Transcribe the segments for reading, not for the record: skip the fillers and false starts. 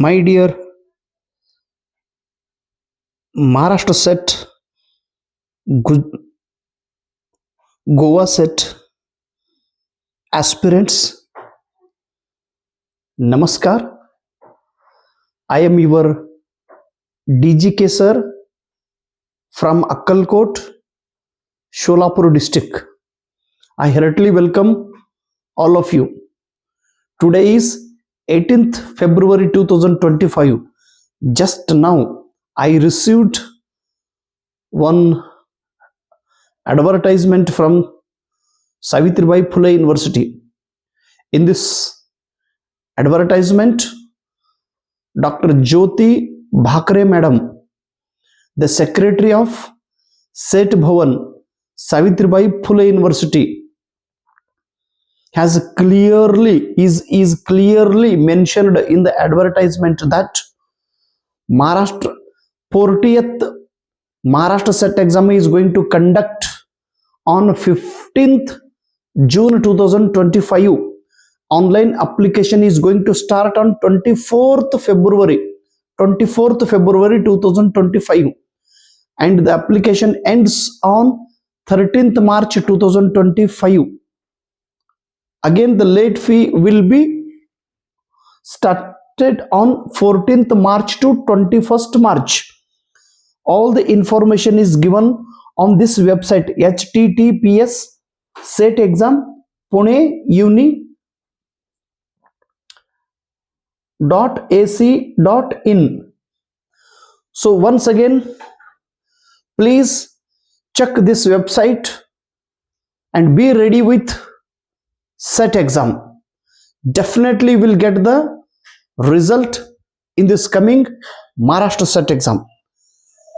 My dear Maharashtra set, Goa set aspirants, Namaskar. I am your DGK sir from Akkalkot, Sholapur district. I heartily welcome all of you. Today is 18th February 2025. Just now I received one advertisement from Savitribai Phule University. In this advertisement, Dr. Jyoti Bhakre Madam, the secretary of Set Bhavan, Savitribai Phule University, has clearly is clearly mentioned in the advertisement that Maharashtra 40th Maharashtra set exam is going to conduct on 15th June 2025. Online application is going to start on 24th February 2025, and the application ends on 13th March 2025. Again, the late fee will be started on 14th March to 21st March. All the information is given on this website, https set exam pune uni.ac.in. So once again, please check this website and be ready with set exam. Definitely will get the result in this coming Maharashtra set exam.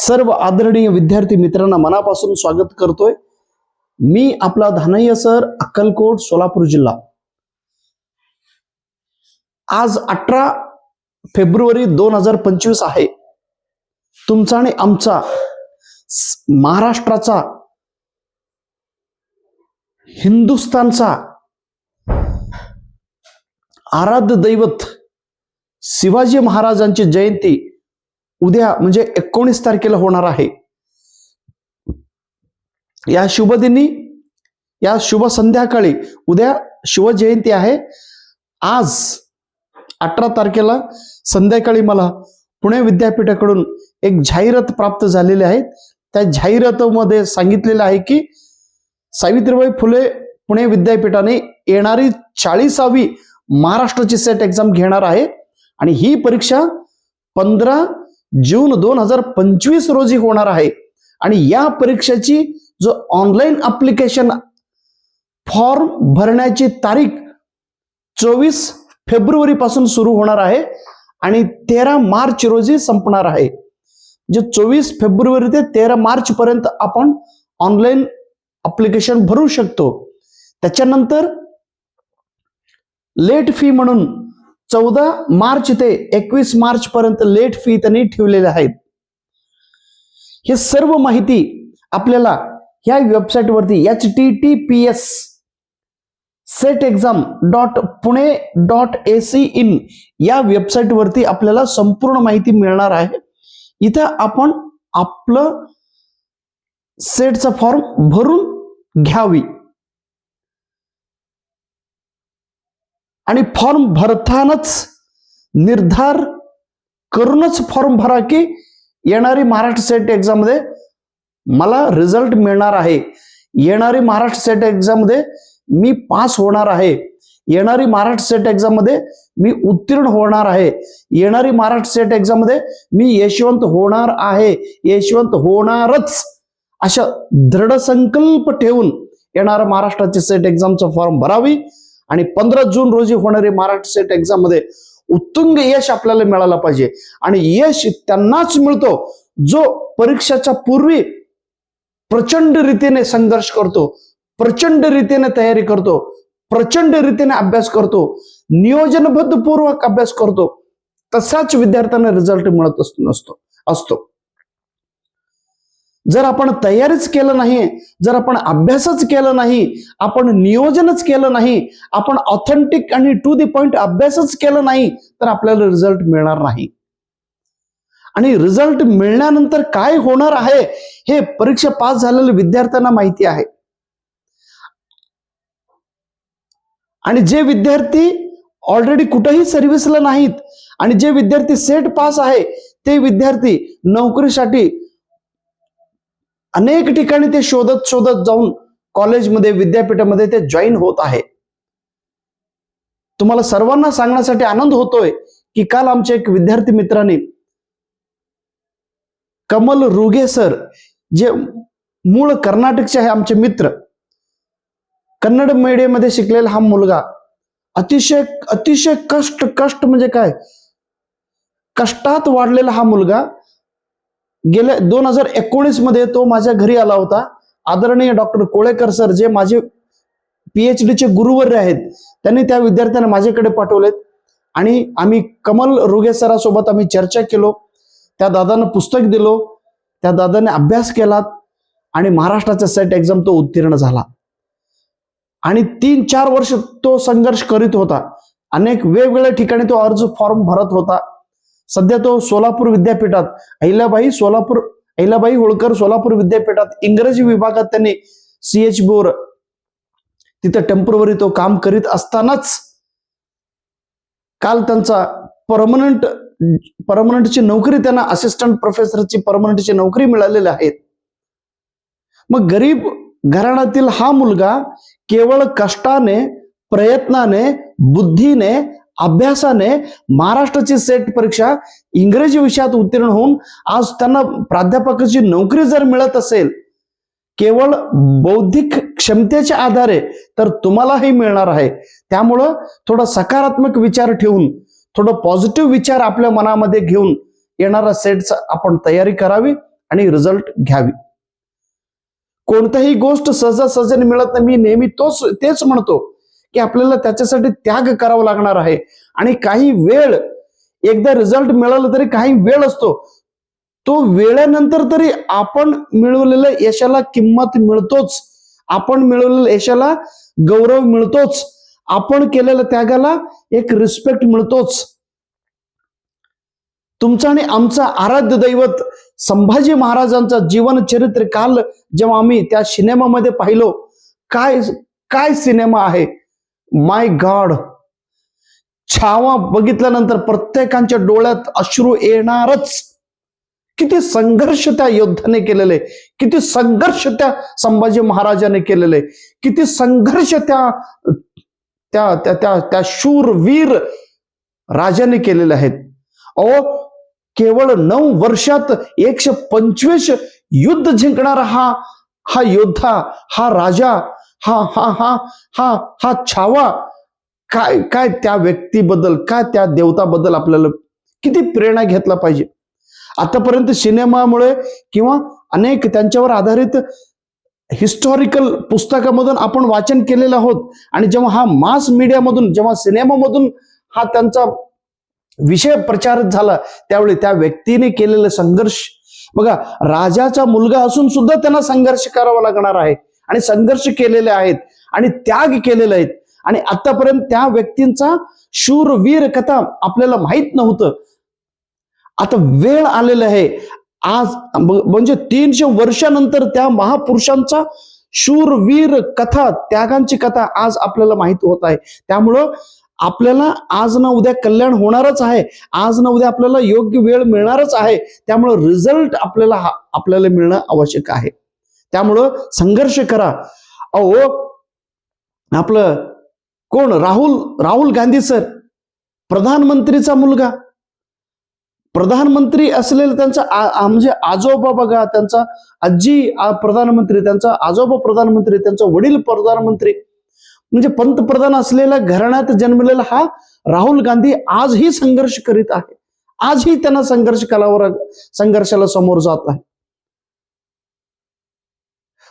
सर्व आदरणीय विद्यार्थी मित्रांना मनापासून स्वागत करतोय. मी आपला धानय्य sir, Akkalkot, Solapur जिल्हा. आज 18 फेब्रुवारी 2025 आहे. तुमचा आणि आमचा महाराष्ट्राचा, हिंदुस्थानचा आराध्य दैवत शिवाजी महाराजांची जयंती उद्या म्हणजे 19 तारखेला होणार आहे. या शुभदिनी, या शुभ संध्याकाळी उद्या शिवजयंती आहे. आज 18 तारखेला संध्याकाळी मला पुणे विद्यापीठाकडून एक जाहिरात प्राप्त झालेली आहे. त्या जाहिरातीमध्ये सांगितलेलं आहे की सावित्रीबाई फुले पुणे विद्यापीठाने येणारी 40वी महाराष्ट्राची सेट एक्झाम घेणार आहे आणि ही परीक्षा 15 जून 2025 रोजी होणार आहे. आणि या परीक्षेची जो ऑनलाईन ऍप्लिकेशन फॉर्म भरण्याची तारीख 24 फेब्रुवारी पासून सुरू होणार आहे आणि 13 मार्च रोजी संपणार आहे. जे 24 फेब्रुवारी ते 13 मार्च पर्यंत आपण ऑनलाईन ऍप्लिकेशन भरू शकतो. त्याच्यानंतर लेट फी म्हणून 14 मार्च ते 21 मार्च पर्यंत लेट फी त्यांनी ठेवलेले आहेत. हे सर्व माहिती आपल्याला ह्या वेबसाईट वरती https setexam.pune.ac.in या वेबसाईट वरती आपल्याला संपूर्ण माहिती मिळणार आहे. इथं आपण आपलं सेटचा फॉर्म भरून घ्यावी आणि फॉर्म भरतानाच निर्धार करूनच फॉर्म भरा की येणारी महाराष्ट्र सेट एक्झाम मध्ये मला रिझल्ट मिळणार आहे, येणारी महाराष्ट्र सेट एक्झाम मध्ये मी पास होणार आहे, येणारी महाराष्ट्र सेट एक्झाम मध्ये मी उत्तीर्ण होणार आहे, येणारी महाराष्ट्र सेट एक्झाम मध्ये मी यशवंत होणार आहे, यशवंत होणारच, अशा दृढ संकल्प ठेवून येणाऱ्या महाराष्ट्राची सेट एक्झामचा फॉर्म भरावी आणि 15 जून रोजी होणारी महाराष्ट्र सेट एक्झाम मध्ये उत्तुंग यश आपल्याला मिळालं पाहिजे. आणि यश त्यांनाच मिळतो जो परीक्षेच्या पूर्वी प्रचंड रीतीने संघर्ष करतो, प्रचंड रीतीने तयारी करतो, प्रचंड रीतीने अभ्यास करतो, नियोजनबद्ध पूर्वक अभ्यास करतो. तसाच विद्यार्थ्यांना रिझल्ट मिळत असतो. जर आपण तयारीच केलं नाही, जर आपण अभ्यासच केलं नाही, आपण नियोजनच केलं नाही, आपण ऑथेंटिक आणि टू द पॉइंट अभ्यासच केलं नाही, तर आपल्याला रिझल्ट मिळणार नाही. आणि रिझल्ट मिळण्यानंतर काय होणार आहे हे परीक्षा पास झालेल्या विद्यार्थ्यांना माहिती आहे. आणि जे विद्यार्थी ऑलरेडी कुठेही सर्व्हिसला नाहीत आणि जे विद्यार्थी सेट पास आहे ते विद्यार्थी नोकरीसाठी अनेक ठिकाणी ते शोधत शोधत जाऊन कॉलेजमध्ये विद्यापीठामध्ये ते जॉईन होत आहे. तुम्हाला सर्वांना सांगण्यासाठी आनंद होतोय की काल आमच्या एक विद्यार्थी मित्रांनी कमल रुगे सर, जे मूळ कर्नाटकचे आहे आमचे मित्र, कन्नड मीडियममध्ये शिकलेला हा मुलगा, अतिशय अतिशय कष्ट म्हणजे काय, कष्टात वाढलेला हा मुलगा गेल्या 2019 मध्ये तो माझ्या घरी आला होता. आदरणीय डॉक्टर कोळेकर सर, जे माझे PhD चे गुरुवर्य आहेत, त्यांनी त्या विद्यार्थ्यांना माझ्याकडे पाठवलेत आणि आम्ही कमल रुगे सरासोबत आम्ही चर्चा केलो. त्या दादांना पुस्तक दिलो, त्या दादाने अभ्यास केला आणि महाराष्ट्राचा सेट एक्झाम तो उत्तीर्ण झाला. आणि 3-4 वर्ष तो संघर्ष करीत होता. अनेक वेगवेगळ्या ठिकाणी तो अर्ज फॉर्म भरत होता. सध्या तो सोलापूर विद्यापीठात अहिल्याबाई होळकर सोलापूर विद्यापीठात इंग्रजी विभागात त्यांनी CHB तिथे टेम्पररी तो काम करीत असतानाच काल त्यांचा परमनंटची नोकरी, त्यांना असिस्टंट प्रोफेसरची परमनंटची नोकरी मिळालेली आहे. मग गरीब घराण्यातील हा मुलगा केवळ कष्टाने, प्रयत्नाने, बुद्धीने, अभ्यासाने महाराष्ट्राची सेट परीक्षा इंग्रजी विषयात उत्तीर्ण होऊन आज त्यांना प्राध्यापकाची नोकरी जर मिळत असेल केवळ बौद्धिक क्षमतेच्या आधारे, तर तुम्हालाही मिळणार आहे. त्यामुळं थोडा सकारात्मक विचार ठेवून, थोडं पॉझिटिव्ह विचार आपल्या मनामध्ये घेऊन येणारा सेटचा आपण तयारी करावी आणि रिझल्ट घ्यावी. कोणत्याही गोष्ट सहजासहजाने मिळत नाही. मी नेहमी तेच म्हणतो की आपल्याला त्याच्यासाठी त्याग करावा लागणार आहे. आणि काही वेळ, एकदा रिझल्ट मिळाला तरी काही वेळ असतो, तो वेळेनंतर तरी आपण मिळवलेल्या यशाला किंमत मिळतोच, आपण मिळवलेल्या यशाला गौरव मिळतोच, आपण केलेल्या त्यागाला एक रिस्पेक्ट मिळतोच. तुमचं आणि आमचा आराध्य दैवत संभाजी महाराजांचा जीवन चरित्र काल जेव्हा आम्ही त्या सिनेमामध्ये पाहिलो, काय सिनेमा आहे, माय गॉड. छावा बघितल्यानंतर प्रत्येकाच्या डोळ्यात अश्रू येणारच. किती संघर्ष त्या योद्धाने केलेले, किती संघर्ष त्या संभाजी महाराजाने केलेले, किती संघर्ष त्या त्या त्या त्या शूरवीर राजाने केलेले आहेत. केवळ 9 वर्षात 125 युद्ध जिंकणारा हा योद्धा, हा राजा, हा छावा, काय त्या व्यक्तीबद्दल, काय त्या देवताबद्दल आपल्याला किती प्रेरणा घेतला पाहिजे. आतापर्यंत सिनेमामुळे किंवा अनेक त्यांच्यावर आधारित हिस्टॉरिकल पुस्तकामधून आपण वाचन केलेलं आहोत. आणि जेव्हा हा मास मीडियामधून, जेव्हा सिनेमामधून हा त्यांचा विषय प्रचारित झाला, त्यावेळी त्या व्यक्तीने केलेलं संघर्ष बघा. राजाचा मुलगा असून सुद्धा त्यांना संघर्ष करावा लागणार आहे आणि संघर्ष केलेले आहेत आणि त्याग केलेले आहेत. आणि आतापर्यंत त्या व्यक्तींचा शूरवीर कथा आपल्याला माहित नव्हतं. आता वेळ आलेला आहे आज, म्हणजे 300 वर्षानंतर त्या महापुरुषांचा शूरवीर कथा, त्यागांची कथा आज आपल्याला माहित होत आहे. त्यामुळं आपल्याला आज ना उद्या कल्याण होणारच आहे, आज ना उद्या आपल्याला योग्य वेळ मिळणारच आहे. त्यामुळं रिझल्ट आपल्याला मिळणं आवश्यक आहे. त्यामुळं संघर्ष करा. आपलं कोण, राहुल गांधी सर, प्रधानमंत्रीचा मुलगा, प्रधानमंत्री असलेला त्यांचा म्हणजे आजोबा बघा, त्यांचा आजी प्रधानमंत्री, त्यांचा आजोबा प्रधानमंत्री, त्यांचा वडील प्रधानमंत्री, म्हणजे पंतप्रधान असलेल्या घराण्यात जन्मलेला हा राहुल गांधी आजही संघर्ष करीत आहे. आजही त्यांना संघर्षाला समोर जात आहे.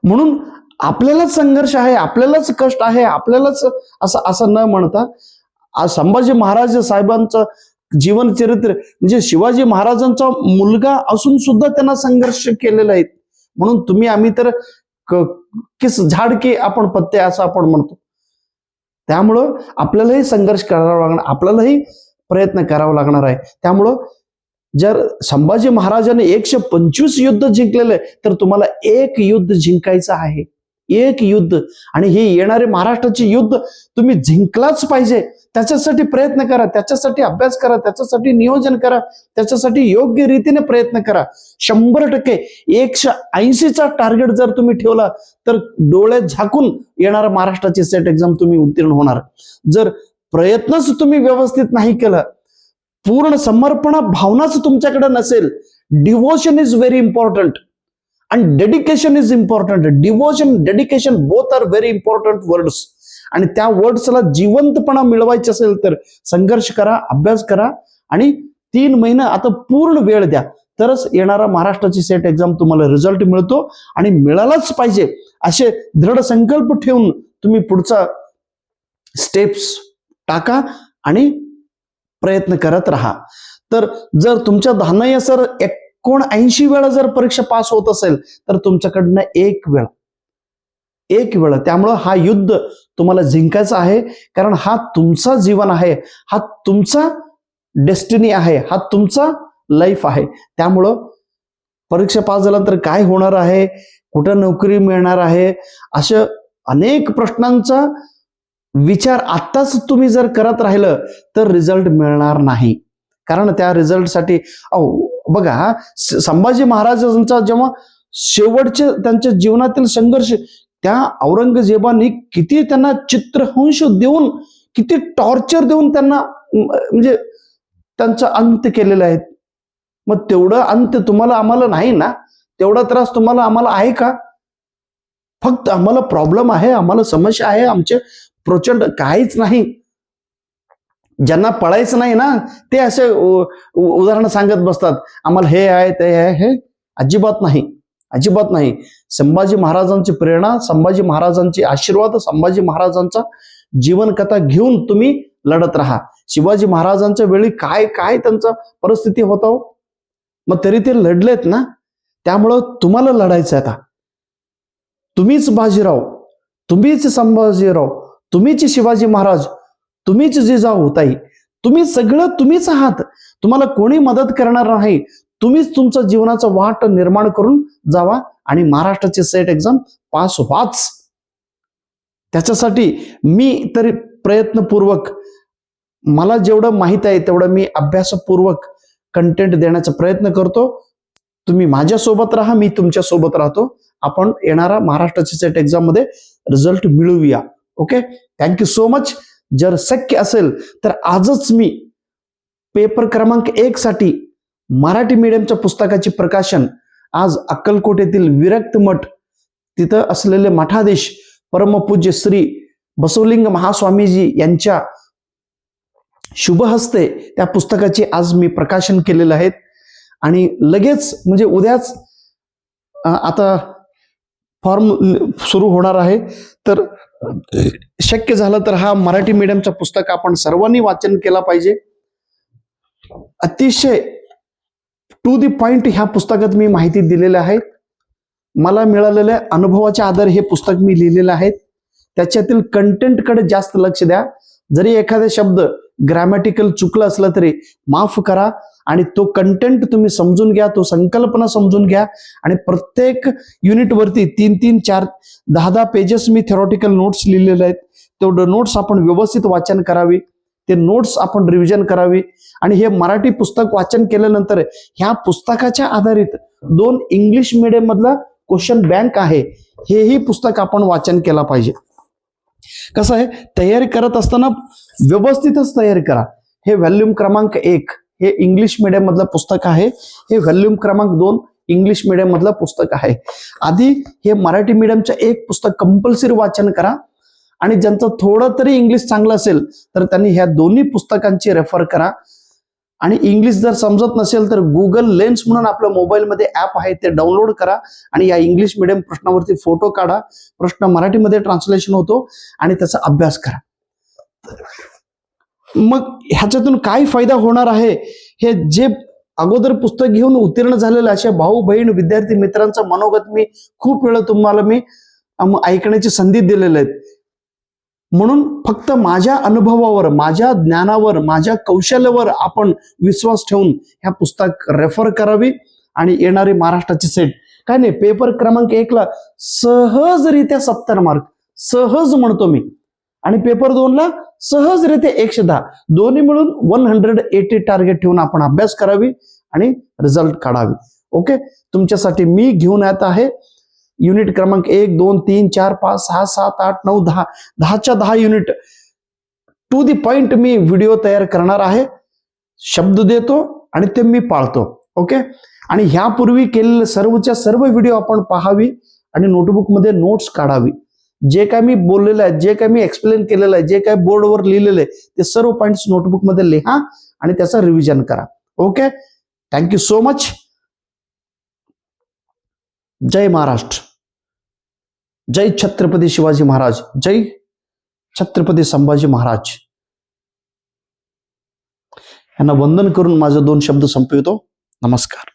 म्हणून आपल्यालाच संघर्ष आहे, आपल्यालाच कष्ट आहे, आपल्यालाच असं न म्हणता आज संभाजी महाराज साहेबांचं जीवन चरित्र, म्हणजे शिवाजी महाराजांचा मुलगा असून सुद्धा त्यांना संघर्ष केलेला आहे. म्हणून तुम्ही आम्ही तर किस झाड के आपण पत्ते असं आपण म्हणतो. त्यामुळं आपल्यालाही संघर्ष करावा लागणार, आपल्यालाही प्रयत्न करावा लागणार आहे. त्यामुळं जर संभाजी महाराजांनी 125 युद्ध जिंकलेले तर तुम्हाला एक युद्ध जिंकायचं आहे, एक युद्ध. आणि हे येणारे महाराष्ट्राचे युद्ध तुम्ही जिंकलाच पाहिजे. त्याच्यासाठी प्रयत्न करा, त्याच्यासाठी अभ्यास करा, त्याच्यासाठी नियोजन करा, त्याच्यासाठी योग्य रीतीने प्रयत्न करा. 100% 180चा टार्गेट जर तुम्ही ठेवला तर डोळे झाकून येणारा महाराष्ट्राची सेट एक्झाम तुम्ही उत्तीर्ण होणार. जर प्रयत्नच तुम्ही व्यवस्थित नाही केलं, पूर्ण समर्पण भावनाच तुमच्याकडे नसेल, डिव्होशन इज व्हेरी इम्पॉर्टंट आणि dedication is important. Devotion, dedication both are very important words. आणि त्या वर्ड्सला जिवंतपणा मिळवायचे असेल तर संघर्ष करा, अभ्यास करा आणि 3 महिने आता पूर्ण वेळ द्या, तरच येणारा महाराष्ट्राची सेट एक्झाम तुम्हाला रिझल्ट मिळतो. आणि मिळालाच पाहिजे असे दृढ संकल्प ठेवून तुम्ही पुढचा स्टेप्स टाका आणि प्रयत्न करत राहा. तर जर तुमच्या धानय सर 79 वेळा जर परीक्षा पास होत असेल तर तुमच्याकडनं एक वेळ. त्यामुळं हा युद्ध तुम्हाला जिंकायचा आहे, कारण हा तुमचा जीवन आहे, हा तुमचा डेस्टिनी आहे, हा तुमचा लाईफ आहे. त्यामुळं परीक्षा पास झाल्यानंतर काय होणार आहे, कुठं नोकरी मिळणार आहे, अशा अनेक प्रश्नांचा विचार आत्ताच तुम्ही जर करत राहिलं तर रिझल्ट मिळणार नाही. कारण त्या रिझल्टसाठी बघा, संभाजी महाराजांचा जेव्हा शेवटचे त्यांच्या जीवनातील संघर्ष, त्या औरंगजेबाने किती त्यांना चित्रहंश देऊन, किती टॉर्चर देऊन त्यांना म्हणजे त्यांचा अंत केलेला आहे. मग तेवढं अंत तुम्हाला आम्हाला नाही ना, तेवढा त्रास तुम्हाला आम्हाला आहे का? फक्त आम्हाला प्रॉब्लेम आहे, आम्हाला समस्या आहे, आमचे प्रचंड काहीच नाही. ज्यांना पळायचं नाही ना ते असे उदाहरण सांगत बसतात, आम्हाला हे आहे ते आहे. हे अजिबात नाही, अजिबात नाही. संभाजी महाराजांची प्रेरणा, संभाजी महाराजांचे आशीर्वाद, संभाजी महाराजांचा जीवन कथा घेऊन तुम्ही लढत राहा. शिवाजी महाराजांच्या वेळी काय काय त्यांचा परिस्थिती होता, मग तरी ते लढलेत ना. त्यामुळं तुम्हाला लढायचं आता. तुम्हीच बाजीराव, तुम्हीच संभाजीराव, तुम्हीच शिवाजी महाराज, तुम्हीच जिजाऊ ताई, तुम्ही सगळं तुम्हीच आहात. तुम्हाला कोणी मदत करणार नाही. तुम्हीच तुमचं जीवनाचा वाट निर्माण करून जावा आणि महाराष्ट्राचे सेट एक्झाम पास व्हाच. त्याच्यासाठी मी तरी प्रयत्नपूर्वक, मला जेवढं माहित आहे तेवढं मी अभ्यासपूर्वक कंटेंट देण्याचा प्रयत्न करतो. तुम्ही माझ्यासोबत राहा, मी तुमच्या सोबत राहतो. आपण येणारा महाराष्ट्राच्या सेट एक्झाम मध्ये रिझल्ट मिळवूया. Okay, thank you so much. जर शक्य असेल तर आजच मी पेपर क्रमांक 1 साठी मराठी मीडियमच्या पुस्तकाची प्रकाशन आज अक्कलकोट येथील विरक्त मठ तिथं असलेले मठाधीश परमपूज्य श्री बसवलिंग महास्वामीजी यांच्या शुभ हस्ते त्या पुस्तकाची आज मी प्रकाशन केलेलं आहे. आणि लगेच म्हणजे उद्याच आता फॉर्म सुरू होणार आहे. तर शक्य झालं तर हा मराठी मीडियमचं पुस्तक आपण सर्वांनी वाचन केला पाहिजे. अतिशय टू दी पॉइंट ह्या पुस्तकात मी माहिती दिलेली आहे. मला मिळालेल्या अनुभवाच्या आधारे हे पुस्तक मी लिहिलेलं आहे. त्याच्यातील कंटेंटकडे जास्त लक्ष द्या. जरी एखादा शब्द ग्रॅमॅटिकल चुकलं असलं तरी माफ करा आणि तो कंटेंट तुम्ही समजून घ्या, तो संकल्पना समजून घ्या. आणि प्रत्येक युनिटवरती 3-3, 4, 10-10 पेजेस मी थेरॉटिकल नोट्स लिहिलेले आहेत. तेवढं नोट्स आपण व्यवस्थित वाचन करावी, ते नोट्स आपण रिव्हिजन करावी. आणि हे मराठी पुस्तक वाचन केल्यानंतर ह्या पुस्तकाच्या आधारित 2 इंग्लिश मीडियम मधला क्वेश्चन बँक आहे, हेही पुस्तक आपण वाचन केला पाहिजे. कसं आहे, तयारी करत असताना व्यवस्थितच तयारी करा. हे व्हॉल्यूम क्रमांक 1 हे इंग्लिश मीडियम मधलं पुस्तक आहे. हे व्हॉल्यूम क्रमांक 2 इंग्लिश मीडियम मधलं पुस्तक आहे. आधी हे मराठी मीडियमचं एक पुस्तक कंपल्सरी वाचन करा. आणि ज्यांचं थोडं तरी इंग्लिश चांगलं असेल तर त्यांनी ह्या दोन्ही पुस्तकांची रेफर करा. आणि इंग्लिश जर समजत नसेल तर गुगल लेन्स म्हणून आपल्या मोबाईलमध्ये ऍप आहे, ते डाउनलोड करा आणि या इंग्लिश मीडियम प्रश्नावरती फोटो काढा. प्रश्न मराठीमध्ये ट्रान्सलेशन होतो आणि त्याचा अभ्यास करा. मग ह्याच्यातून काय फायदा होणार आहे, हे जे अगोदर पुस्तक घेऊन उत्तीर्ण झालेल्या अशा भाऊ बहीण विद्यार्थी मित्रांचं मनोगत मी खूप वेळा तुम्हाला मी ऐकण्याची संधी दिलेल्या आहेत. म्हणून फक्त माझ्या अनुभवावर, माझ्या ज्ञानावर, माझ्या कौशल्यावर आपण विश्वास ठेवून ह्या पुस्तक रेफर करावी आणि येणारी महाराष्ट्राची सेट काय नाही, पेपर क्रमांक 1ला सहजरित्या 70 मार्क, सहज म्हणतो मी, आणि पेपर 2ला सहजरित्या 110, दोन्ही मिळून 180 टार्गेट ठेवून आपण अभ्यास करावी आणि रिझल्ट काढावी. ओके, तुमच्यासाठी मी घेऊन येत आहे युनिट क्रमांक 1, 2, 3, 4, 5, 6, 7, 8, 9, 10, 10च्या 10 युनिट टू दी पॉइंट मी व्हिडिओ तयार करणार आहे. शब्द देतो आणि ते मी पाळतो. ओके, आणि ह्यापूर्वी केलेले सर्वच्या सर्व व्हिडिओ आपण पाहावी आणि नोटबुकमध्ये नोट्स काढावी. जे काय मी बोललेलं आहे, जे काय मी एक्सप्लेन केलेलं आहे, जे काय बोर्डवर लिहिलेलं आहे, ते सर्व पॉइंट्स नोटबुकमध्ये लिहा आणि त्याचा रिव्हिजन करा. Okay, thank you so much. जय महाराष्ट्र, जय छत्रपती शिवाजी महाराज, जय छत्रपती संभाजी महाराज. यांना वंदन करून माझे 2 शब्द संपवितो. नमस्कार.